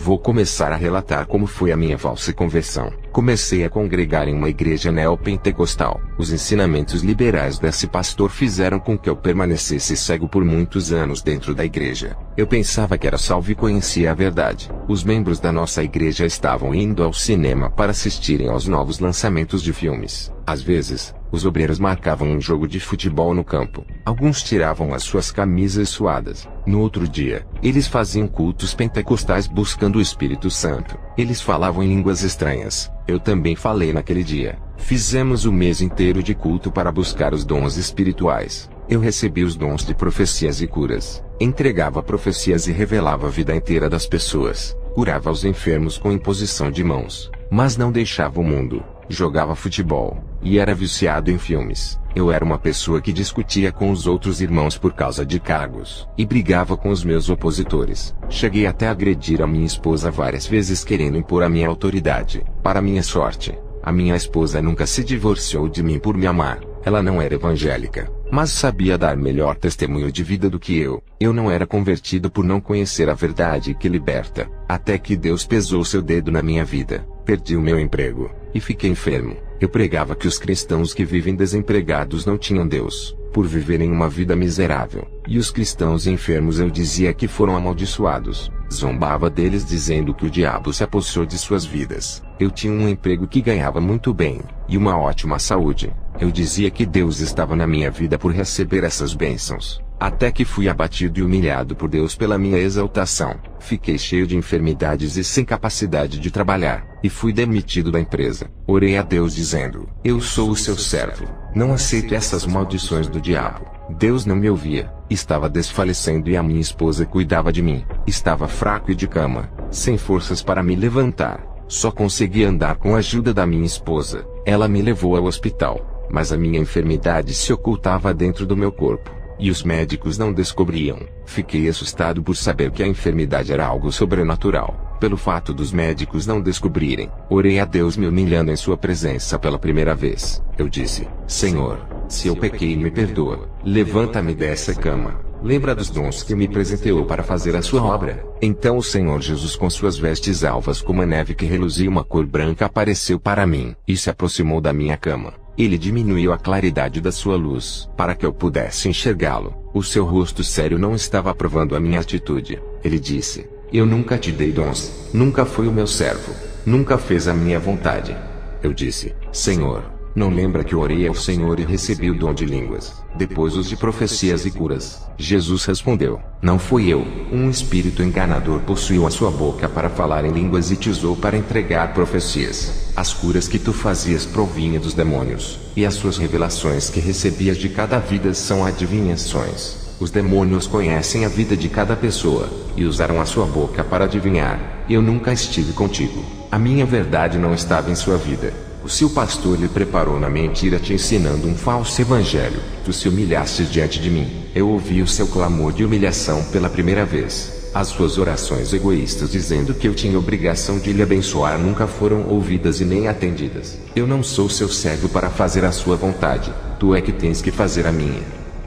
Vou começar a relatar como foi a minha falsa conversão. Comecei a congregar em uma igreja neopentecostal. Os ensinamentos liberais desse pastor fizeram com que eu permanecesse cego por muitos anos dentro da igreja. Eu pensava que era salvo e conhecia a verdade. Os membros da nossa igreja estavam indo ao cinema para assistirem aos novos lançamentos de filmes. Às vezes, os obreiros marcavam um jogo de futebol no campo. Alguns tiravam as suas camisas suadas. No outro dia, eles faziam cultos pentecostais buscando o Espírito Santo. Eles falavam em línguas estranhas. Eu também falei naquele dia. Fizemos o mês inteiro de culto para buscar os dons espirituais. Eu recebi os dons de profecias e curas. Entregava profecias e revelava a vida inteira das pessoas. Curava os enfermos com imposição de mãos. Mas não deixava o mundo. Jogava futebol. E era viciado em filmes. Eu era uma pessoa que discutia com os outros irmãos por causa de cargos. E brigava com os meus opositores. Cheguei até a agredir a minha esposa várias vezes querendo impor a minha autoridade. Para minha sorte, a minha esposa nunca se divorciou de mim por me amar. Ela não era evangélica, mas sabia dar melhor testemunho de vida do que eu. Eu não era convertido por não conhecer a verdade que liberta. Até que Deus pesou seu dedo na minha vida. Perdi o meu emprego. E fiquei enfermo. Eu pregava que os cristãos que vivem desempregados não tinham Deus, por viverem uma vida miserável. E os cristãos enfermos eu dizia que foram amaldiçoados. Zombava deles dizendo que o diabo se apossou de suas vidas. Eu tinha um emprego que ganhava muito bem, e uma ótima saúde. Eu dizia que Deus estava na minha vida por receber essas bênçãos. Até que fui abatido e humilhado por Deus pela minha exaltação. Fiquei cheio de enfermidades e sem capacidade de trabalhar, e fui demitido da empresa. Orei a Deus dizendo: eu sou o seu servo. Não aceito essas maldições do diabo. Deus não me ouvia. Estava desfalecendo e a minha esposa cuidava de mim. Estava fraco e de cama, sem forças para me levantar. Só conseguia andar com a ajuda da minha esposa. Ela me levou ao hospital, mas a minha enfermidade se ocultava dentro do meu corpo. E os médicos não descobriam. Fiquei assustado por saber que a enfermidade era algo sobrenatural. Pelo fato dos médicos não descobrirem, orei a Deus me humilhando em sua presença pela primeira vez. Eu disse: Senhor, se eu pequei, me perdoa. Levanta-me dessa cama. Lembra dos dons que me presenteou para fazer a sua obra. Então o Senhor Jesus, com suas vestes alvas como a neve que reluzia uma cor branca, apareceu para mim e se aproximou da minha cama. Ele diminuiu a claridade da sua luz, para que eu pudesse enxergá-lo. O seu rosto sério não estava aprovando a minha atitude. Ele disse: eu nunca te dei dons, nunca fui o meu servo, nunca fez a minha vontade. Eu disse: Senhor, não lembra que orei ao Senhor e recebi o dom de línguas, depois os de profecias e curas? Jesus respondeu: não fui eu. Um espírito enganador possuiu a sua boca para falar em línguas e te usou para entregar profecias. As curas que tu fazias provinham dos demônios, e as suas revelações que recebias de cada vida são adivinhações. Os demônios conhecem a vida de cada pessoa, e usaram a sua boca para adivinhar. Eu nunca estive contigo. A minha verdade não estava em sua vida. O seu pastor lhe preparou na mentira, te ensinando um falso evangelho. Tu se humilhaste diante de mim. Eu ouvi o seu clamor de humilhação pela primeira vez. As suas orações egoístas dizendo que eu tinha obrigação de lhe abençoar nunca foram ouvidas e nem atendidas. Eu não sou seu servo para fazer a sua vontade. Tu é que tens que fazer a minha.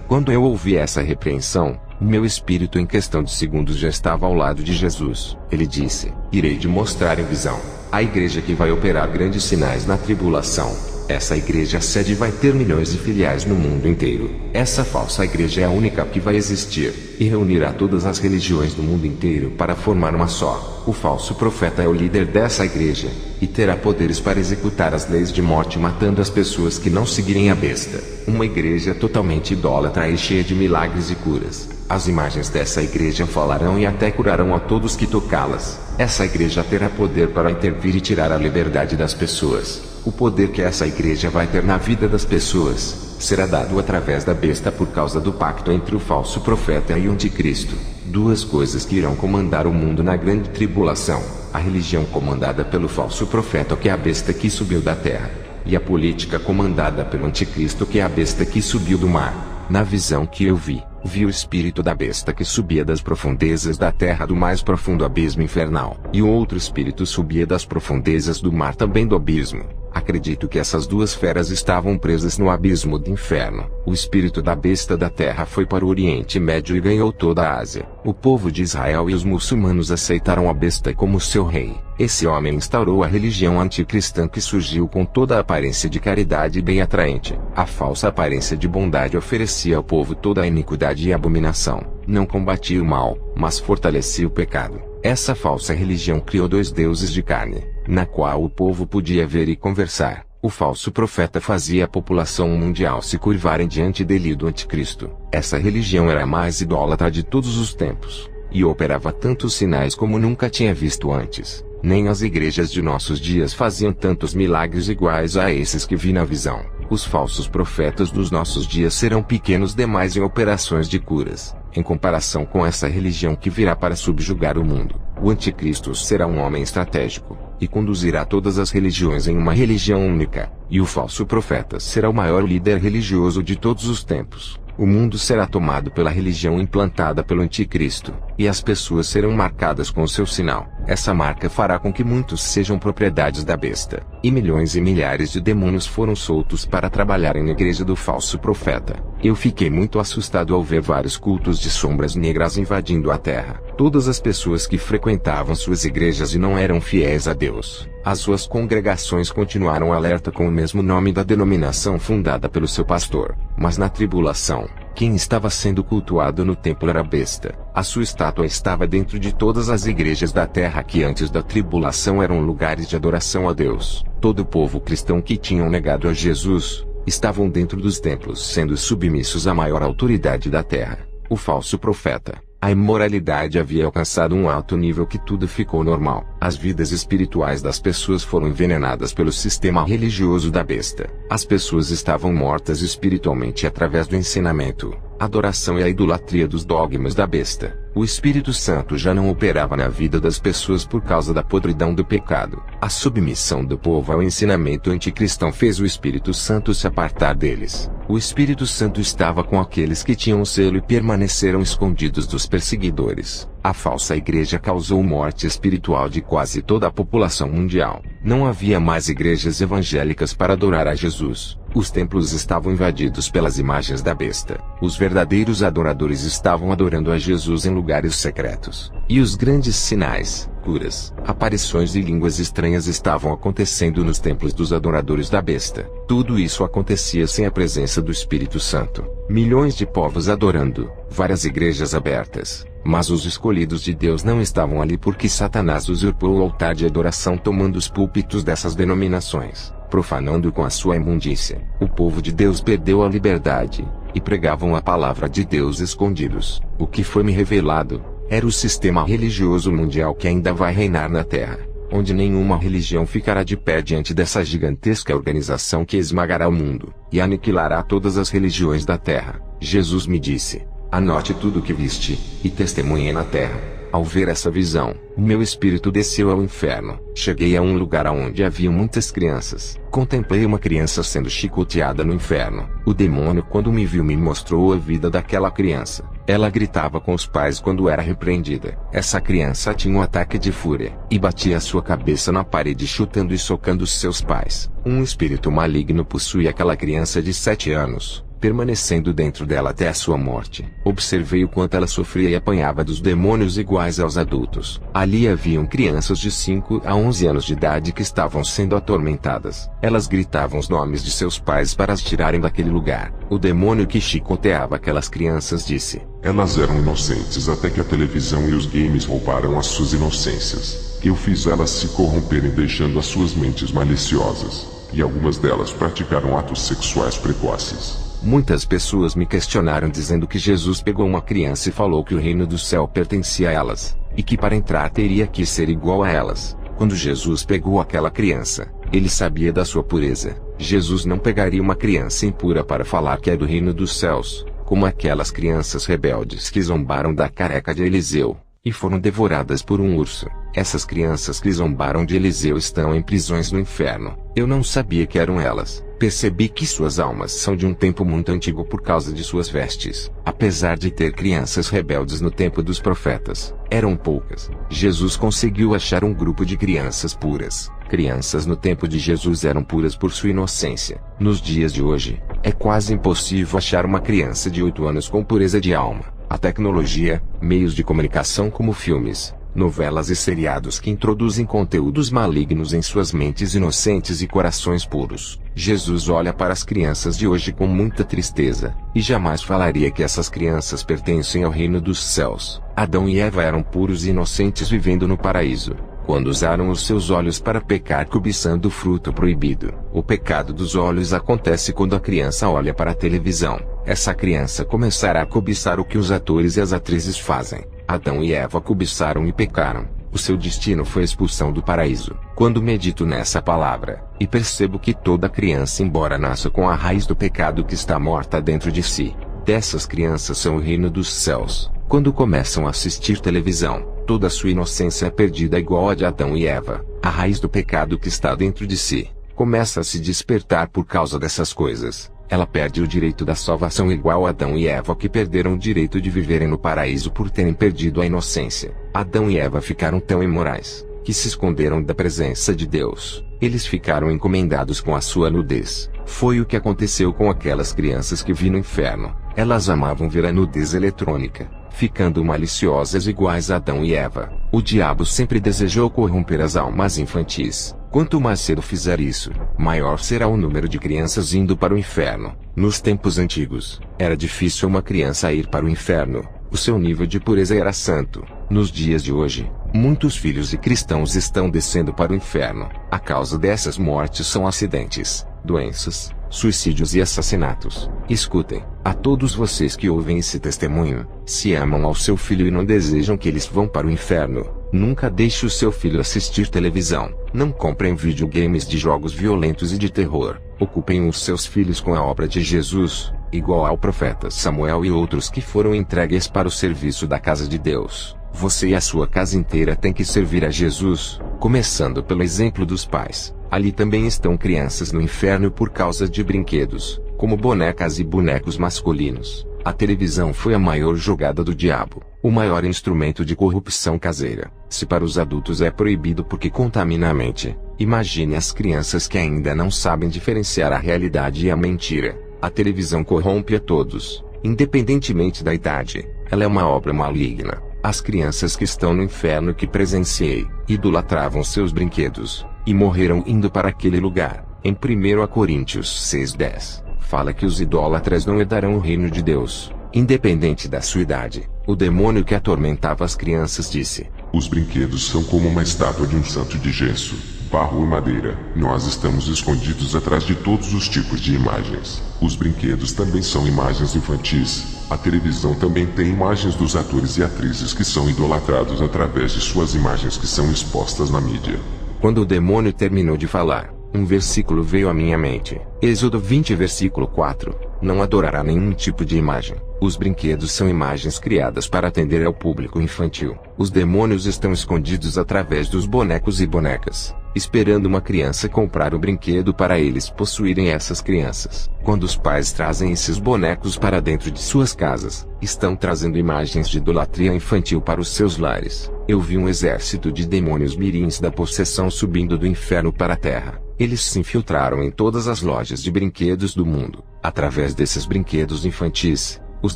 Quando eu ouvi essa repreensão, o meu espírito em questão de segundos já estava ao lado de Jesus. Ele disse: irei te mostrar em visão a igreja que vai operar grandes sinais na tribulação. Essa igreja sede vai ter milhões de filiais no mundo inteiro. Essa falsa igreja é a única que vai existir, e reunirá todas as religiões do mundo inteiro para formar uma só. O falso profeta é o líder dessa igreja, e terá poderes para executar as leis de morte matando as pessoas que não seguirem a besta. Uma igreja totalmente idólatra e cheia de milagres e curas. As imagens dessa igreja falarão e até curarão a todos que tocá-las. Essa igreja terá poder para intervir e tirar a liberdade das pessoas. O poder que essa igreja vai ter na vida das pessoas será dado através da besta por causa do pacto entre o falso profeta e o anticristo. Duas coisas que irão comandar o mundo na grande tribulação: a religião comandada pelo falso profeta, que é a besta que subiu da terra, e a política comandada pelo anticristo, que é a besta que subiu do mar. Na visão que eu vi o espírito da besta que subia das profundezas da terra, do mais profundo abismo infernal, e o outro espírito subia das profundezas do mar, também do abismo. Acredito que essas duas feras estavam presas no abismo do inferno. O espírito da besta da terra foi para o Oriente Médio e ganhou toda a Ásia. O povo de Israel e os muçulmanos aceitaram a besta como seu rei. Esse homem instaurou a religião anticristã que surgiu com toda a aparência de caridade bem atraente. A falsa aparência de bondade oferecia ao povo toda a iniquidade e abominação. Não combatia o mal, mas fortalecia o pecado. Essa falsa religião criou dois deuses de carne, na qual o povo podia ver e conversar. O falso profeta fazia a população mundial se curvarem diante dele do anticristo. Essa religião era a mais idólatra de todos os tempos, e operava tantos sinais como nunca tinha visto antes. Nem as igrejas de nossos dias faziam tantos milagres iguais a esses que vi na visão. Os falsos profetas dos nossos dias serão pequenos demais em operações de curas, em comparação com essa religião que virá para subjugar o mundo. O anticristo será um homem estratégico, e conduzirá todas as religiões em uma religião única, e o falso profeta será o maior líder religioso de todos os tempos. O mundo será tomado pela religião implantada pelo anticristo, e as pessoas serão marcadas com o seu sinal. Essa marca fará com que muitos sejam propriedades da besta, e milhões e milhares de demônios foram soltos para trabalharem na igreja do falso profeta. Eu fiquei muito assustado ao ver vários cultos de sombras negras invadindo a terra. Todas as pessoas que frequentavam suas igrejas e não eram fiéis a Deus, as suas congregações continuaram alerta com o mesmo nome da denominação fundada pelo seu pastor. Mas na tribulação, quem estava sendo cultuado no templo era a besta. A sua estátua estava dentro de todas as igrejas da terra que antes da tribulação eram lugares de adoração a Deus. Todo o povo cristão que tinham negado a Jesus, estavam dentro dos templos sendo submissos à maior autoridade da terra, o falso profeta. A imoralidade havia alcançado um alto nível que tudo ficou normal. As vidas espirituais das pessoas foram envenenadas pelo sistema religioso da besta. As pessoas estavam mortas espiritualmente através do ensinamento, adoração e a idolatria dos dogmas da besta. O Espírito Santo já não operava na vida das pessoas por causa da podridão do pecado. A submissão do povo ao ensinamento anticristão fez o Espírito Santo se apartar deles. O Espírito Santo estava com aqueles que tinham o selo e permaneceram escondidos dos perseguidores. A falsa igreja causou morte espiritual de quase toda a população mundial. Não havia mais igrejas evangélicas para adorar a Jesus. Os templos estavam invadidos pelas imagens da besta. Os verdadeiros adoradores estavam adorando a Jesus em lugares secretos. E os grandes sinais, curas, aparições de línguas estranhas estavam acontecendo nos templos dos adoradores da besta. Tudo isso acontecia sem a presença do Espírito Santo. Milhões de povos adorando, várias igrejas abertas. Mas os escolhidos de Deus não estavam ali porque Satanás usurpou o altar de adoração tomando os púlpitos dessas denominações, profanando com a sua imundícia. O povo de Deus perdeu a liberdade, e pregavam a palavra de Deus escondidos. O que foi-me revelado, era o sistema religioso mundial que ainda vai reinar na terra, onde nenhuma religião ficará de pé diante dessa gigantesca organização que esmagará o mundo, e aniquilará todas as religiões da terra. Jesus me disse: anote tudo o que viste, e testemunhe na terra. Ao ver essa visão, o meu espírito desceu ao inferno. Cheguei a um lugar onde havia muitas crianças. Contemplei uma criança sendo chicoteada no inferno. O demônio, quando me viu, me mostrou a vida daquela criança. Ela gritava com os pais quando era repreendida. Essa criança tinha um ataque de fúria, e batia sua cabeça na parede chutando e socando seus pais. Um espírito maligno possuía aquela criança de 7 anos. Permanecendo dentro dela até a sua morte. Observei o quanto ela sofria e apanhava dos demônios iguais aos adultos. Ali haviam crianças de 5 a 11 anos de idade que estavam sendo atormentadas. Elas gritavam os nomes de seus pais para as tirarem daquele lugar. O demônio que chicoteava aquelas crianças disse: elas eram inocentes até que a televisão e os games roubaram as suas inocências. Eu fiz elas se corromperem deixando as suas mentes maliciosas. E algumas delas praticaram atos sexuais precoces. Muitas pessoas me questionaram dizendo que Jesus pegou uma criança e falou que o reino do céu pertencia a elas, e que para entrar teria que ser igual a elas. Quando Jesus pegou aquela criança, ele sabia da sua pureza. Jesus não pegaria uma criança impura para falar que é do reino dos céus, como aquelas crianças rebeldes que zombaram da careca de Eliseu, e foram devoradas por um urso. Essas crianças que zombaram de Eliseu estão em prisões no inferno. Eu não sabia que eram elas. Percebi que suas almas são de um tempo muito antigo por causa de suas vestes. Apesar de ter crianças rebeldes no tempo dos profetas, eram poucas. Jesus conseguiu achar um grupo de crianças puras. Crianças no tempo de Jesus eram puras por sua inocência. Nos dias de hoje, é quase impossível achar uma criança de 8 anos com pureza de alma. A tecnologia, meios de comunicação como filmes, novelas e seriados que introduzem conteúdos malignos em suas mentes inocentes e corações puros. Jesus olha para as crianças de hoje com muita tristeza, e jamais falaria que essas crianças pertencem ao reino dos céus. Adão e Eva eram puros e inocentes vivendo no paraíso, quando usaram os seus olhos para pecar cobiçando o fruto proibido. O pecado dos olhos acontece quando a criança olha para a televisão. Essa criança começará a cobiçar o que os atores e as atrizes fazem. Adão e Eva cobiçaram e pecaram. O seu destino foi a expulsão do paraíso. Quando medito nessa palavra, e percebo que toda criança, embora nasça com a raiz do pecado que está morta dentro de si, dessas crianças são o reino dos céus. Quando começam a assistir televisão, toda a sua inocência é perdida igual a de Adão e Eva. A raiz do pecado que está dentro de si começa a se despertar por causa dessas coisas. Ela perde o direito da salvação igual a Adão e Eva que perderam o direito de viverem no paraíso por terem perdido a inocência. Adão e Eva ficaram tão imorais, que se esconderam da presença de Deus. Eles ficaram encomendados com a sua nudez. Foi o que aconteceu com aquelas crianças que vi no inferno. Elas amavam ver a nudez eletrônica, ficando maliciosas iguais a Adão e Eva. O diabo sempre desejou corromper as almas infantis. Quanto mais cedo fizer isso, maior será o número de crianças indo para o inferno. Nos tempos antigos, era difícil uma criança ir para o inferno. O seu nível de pureza era santo. Nos dias de hoje, muitos filhos de cristãos estão descendo para o inferno. A causa dessas mortes são acidentes, doenças, suicídios e assassinatos. Escutem, a todos vocês que ouvem esse testemunho, se amam ao seu filho e não desejam que eles vão para o inferno, nunca deixe o seu filho assistir televisão. Não comprem videogames de jogos violentos e de terror. Ocupem os seus filhos com a obra de Jesus, igual ao profeta Samuel e outros que foram entregues para o serviço da casa de Deus. Você e a sua casa inteira têm que servir a Jesus, começando pelo exemplo dos pais. Ali também estão crianças no inferno por causa de brinquedos, como bonecas e bonecos masculinos. A televisão foi a maior jogada do diabo, o maior instrumento de corrupção caseira. Se para os adultos é proibido porque contamina a mente, imagine as crianças que ainda não sabem diferenciar a realidade e a mentira. A televisão corrompe a todos, independentemente da idade. Ela é uma obra maligna. As crianças que estão no inferno que presenciei, idolatravam seus brinquedos, e morreram indo para aquele lugar. Em 1 Coríntios 6:10, fala que os idólatras não herdarão o reino de Deus, independente da sua idade. O demônio que atormentava as crianças disse: Os brinquedos são como uma estátua de um santo de gesso, barro e madeira. Nós estamos escondidos atrás de todos os tipos de imagens. Os brinquedos também são imagens infantis. A televisão também tem imagens dos atores e atrizes que são idolatrados através de suas imagens que são expostas na mídia. Quando o demônio terminou de falar, um versículo veio à minha mente. Êxodo 20 versículo 4. Não adorará nenhum tipo de imagem. Os brinquedos são imagens criadas para atender ao público infantil. Os demônios estão escondidos através dos bonecos e bonecas, esperando uma criança comprar o brinquedo para eles possuírem essas crianças. Quando os pais trazem esses bonecos para dentro de suas casas, estão trazendo imagens de idolatria infantil para os seus lares. Eu vi um exército de demônios mirins da possessão subindo do inferno para a terra. Eles se infiltraram em todas as lojas de brinquedos do mundo. Através desses brinquedos infantis, os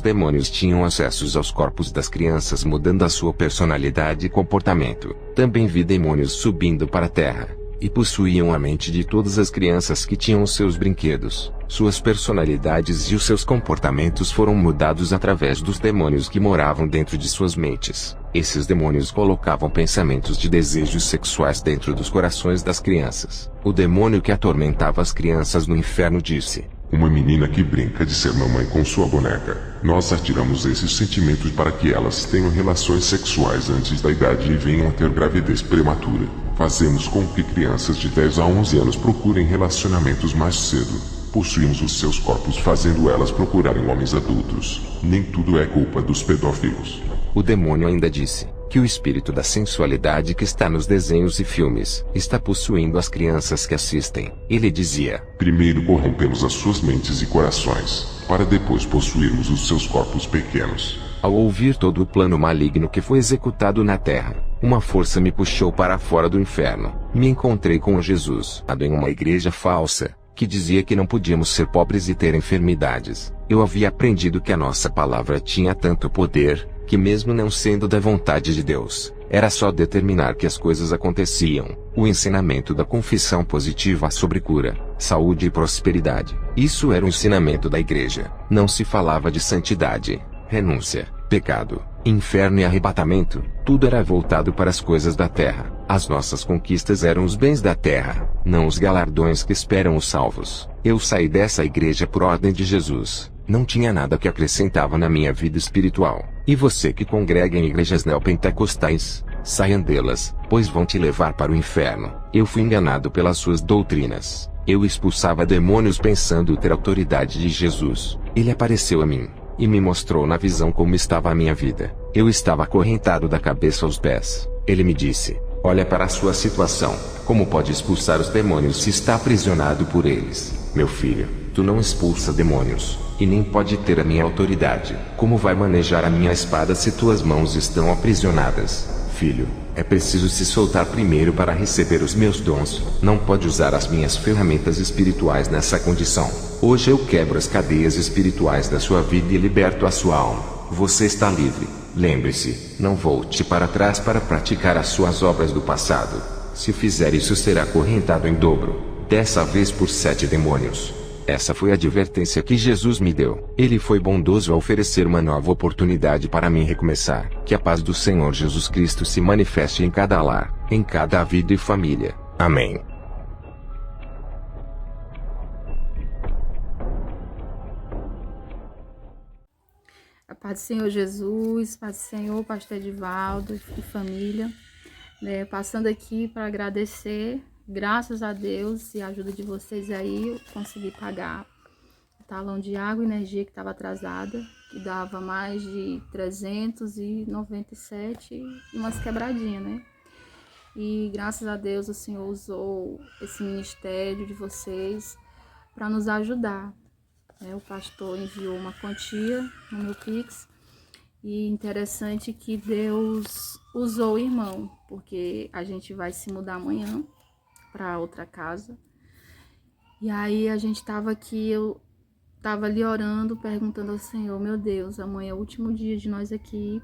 demônios tinham acessos aos corpos das crianças, mudando a sua personalidade e comportamento. Também vi demônios subindo para a terra, e possuíam a mente de todas as crianças que tinham os seus brinquedos. Suas personalidades e os seus comportamentos foram mudados através dos demônios que moravam dentro de suas mentes. Esses demônios colocavam pensamentos de desejos sexuais dentro dos corações das crianças. O demônio que atormentava as crianças no inferno disse: Uma menina que brinca de ser mamãe com sua boneca. Nós atiramos esses sentimentos para que elas tenham relações sexuais antes da idade e venham a ter gravidez prematura. Fazemos com que crianças de 10 a 11 anos procurem relacionamentos mais cedo. Possuímos os seus corpos fazendo elas procurarem homens adultos. Nem tudo é culpa dos pedófilos. O demônio ainda disse: que o espírito da sensualidade que está nos desenhos e filmes está possuindo as crianças que assistem. Ele dizia: primeiro corrompemos as suas mentes e corações, para depois possuirmos os seus corpos pequenos. Ao ouvir todo o plano maligno que foi executado na terra, uma força me puxou para fora do inferno. Me encontrei com Jesus, em uma igreja falsa, que dizia que não podíamos ser pobres e ter enfermidades. Eu havia aprendido que a nossa palavra tinha tanto poder, que mesmo não sendo da vontade de Deus, era só determinar que as coisas aconteciam. O ensinamento da confissão positiva sobre cura, saúde e prosperidade. Isso era o ensinamento da igreja. Não se falava de santidade, renúncia, pecado, inferno e arrebatamento. Tudo era voltado para as coisas da terra. As nossas conquistas eram os bens da terra, não os galardões que esperam os salvos. Eu saí dessa igreja por ordem de Jesus. Não tinha nada que acrescentava na minha vida espiritual. E você que congrega em igrejas neopentecostais, saiam delas, pois vão te levar para o inferno. Eu fui enganado pelas suas doutrinas. Eu expulsava demônios pensando ter autoridade de Jesus. Ele apareceu a mim e me mostrou na visão como estava a minha vida. Eu estava acorrentado da cabeça aos pés. Ele me disse: olha para a sua situação. Como pode expulsar os demônios se está aprisionado por eles? Meu filho, tu não expulsa demônios, e nem pode ter a minha autoridade. Como vai manejar a minha espada se tuas mãos estão aprisionadas? Filho, é preciso se soltar primeiro para receber os meus dons. Não pode usar as minhas ferramentas espirituais nessa condição. Hoje eu quebro as cadeias espirituais da sua vida e liberto a sua alma. Você está livre. Lembre-se, não volte para trás para praticar as suas obras do passado. Se fizer isso, será acorrentado em dobro, dessa vez por 7 demônios. Essa foi a advertência que Jesus me deu. Ele foi bondoso a oferecer uma nova oportunidade para mim recomeçar. Que a paz do Senhor Jesus Cristo se manifeste em cada lar, em cada vida e família. Amém. A paz do Senhor Jesus, paz do Senhor, pastor Edivaldo e família. Passando aqui para agradecer. Graças a Deus e a ajuda de vocês aí, eu consegui pagar o talão de água e energia que estava atrasada, que dava mais de 397 e umas quebradinhas, né? E graças a Deus o Senhor usou esse ministério de vocês para nos ajudar. O pastor enviou uma quantia no meu Pix e interessante que Deus usou o irmão, porque a gente vai se mudar amanhã para outra casa. E aí a gente tava aqui, eu tava ali orando, perguntando ao Senhor: meu Deus, amanhã é o último dia de nós aqui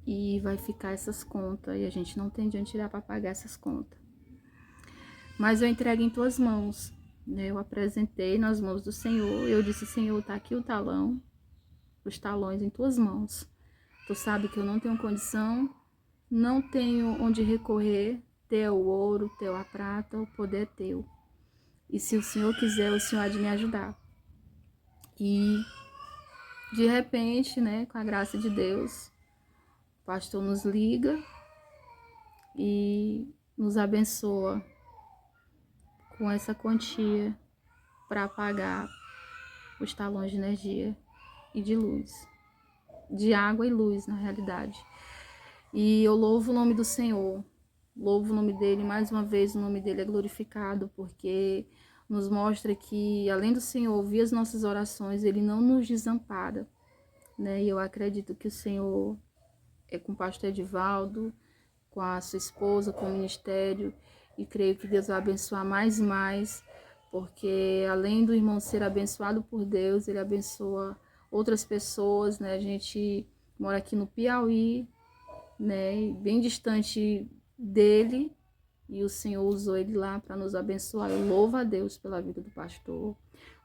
e vai ficar essas contas e a gente não tem de onde tirar para pagar essas contas. Mas eu entrego em tuas mãos, né? Eu apresentei nas mãos do Senhor. Eu disse: Senhor, tá aqui o talão, os talões em tuas mãos. Tu sabe que eu não tenho condição, não tenho onde recorrer. Teu ouro, teu a prata, o poder é teu. E se o Senhor quiser, o Senhor há de me ajudar. E de repente, né, com a graça de Deus, o pastor nos liga e nos abençoa com essa quantia para pagar os talões de energia e de luz, de água e luz, na realidade. E eu louvo o nome do Senhor. Louvo o nome dele, mais uma vez o nome dele é glorificado, porque nos mostra que, além do Senhor ouvir as nossas orações, ele não nos desampara, né? E eu acredito que o Senhor é com o pastor Edivaldo, com a sua esposa, com o ministério, e creio que Deus vai abençoar mais e mais, porque além do irmão ser abençoado por Deus, ele abençoa outras pessoas, né? A gente mora aqui no Piauí, né? Bem distante dele, e o Senhor usou ele lá para nos abençoar. Eu louvo a Deus pela vida do pastor,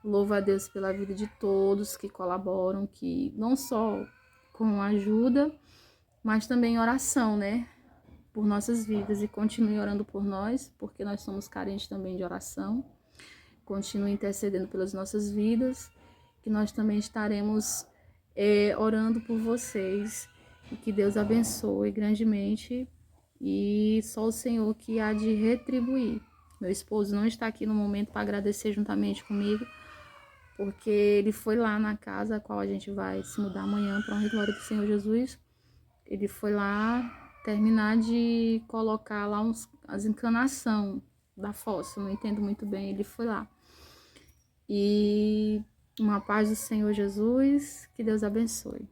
louvo a Deus pela vida de todos que colaboram, que não só com ajuda, mas também oração, né, por nossas vidas, e continue orando por nós, porque nós somos carentes também de oração. Continue intercedendo pelas nossas vidas, que nós também estaremos orando por vocês, e que Deus abençoe grandemente. E só o Senhor que há de retribuir. Meu esposo não está aqui no momento para agradecer juntamente comigo, porque ele foi lá na casa a qual a gente vai se mudar amanhã, para honra e glória do Senhor Jesus. Ele foi lá terminar de colocar lá as encanação da fossa, não entendo muito bem, ele foi lá. E uma paz do Senhor Jesus, que Deus abençoe.